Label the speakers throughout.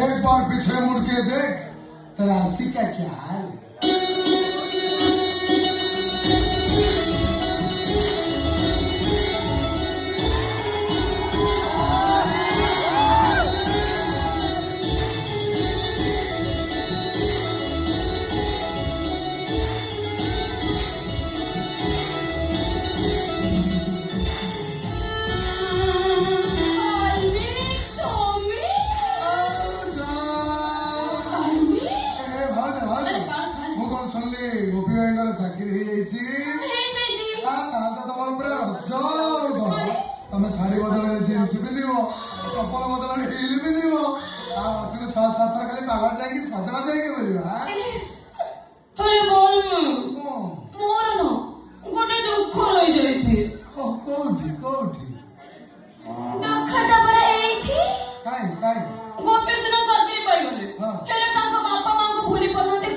Speaker 1: एक बार पीछे मुड़ के देख, तरासी का क्या हाल है। चाकरी तुम पूरा रज तुम शाढ़ी बदल जीन्स पिंध चपल बदल हिल पिंध आसिक 6-7 खाली बाहर जाकि सजबाज
Speaker 2: गोटे दुख रही
Speaker 1: कौटी कौटी
Speaker 2: गोपी सिना चाकरी पाइगले हेले तांका बापा मां को भूली पड़ते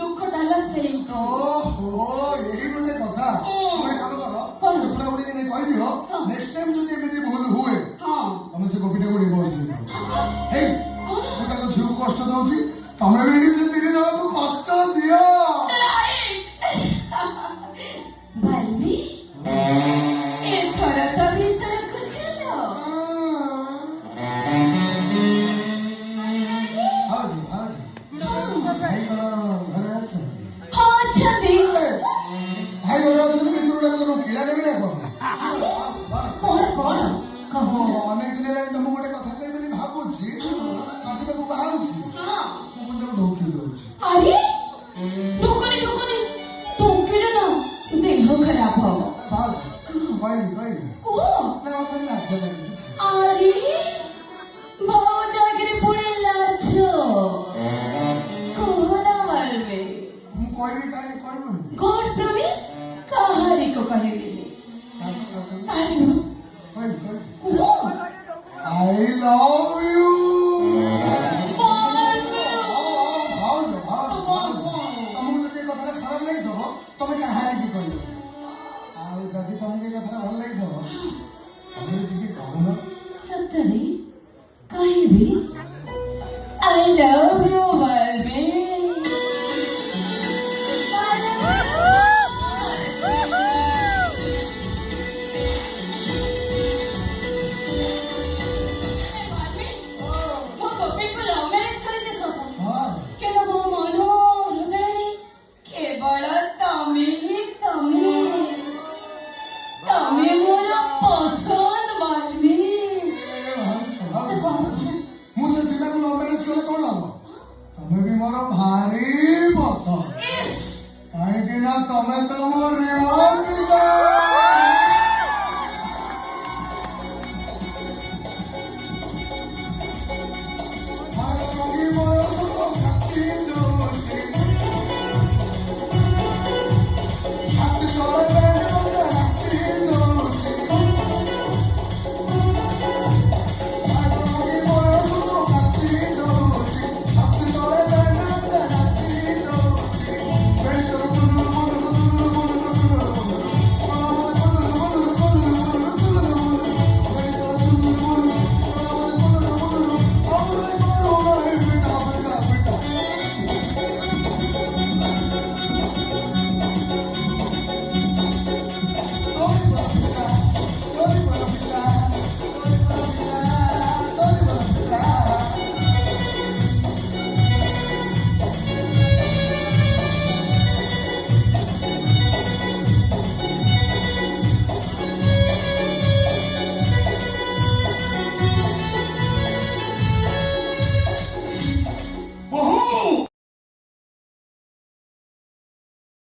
Speaker 2: दुख डाला से
Speaker 1: ओहो यही गोटे कथा तुम काम करो सुपना उड़ी नहीं कहि दियो नेक्स्ट टाइम जदी एमिति भूल हुए हम से गोपीटा को डिवोर्स दे दो हे गोटा को झिउ कष्ट दउची तमे भी से तीन जण को कष्ट दियो
Speaker 2: बालवी ए थोड़ा तो भीतर कुछ लो
Speaker 1: अनेक दिन तुम गोटे कथा कह भावुची बाहर ढोकी दौची
Speaker 2: अरे ढोकनी ढोकनी ढोकिले ना देह खराब हो अरे भाव जागरे पुणे लाच कोहना मारवे गॉड प्रॉमिस कहानी को कहेगी
Speaker 1: I love you. तुम्हें कहानी की कहल जदि तुमको ये कथा भल लगी कहना
Speaker 2: सतरे कहीं भी I love you बालवी
Speaker 1: तुम्हें भी मोर भारी पसंद कहीं तमें तो मोर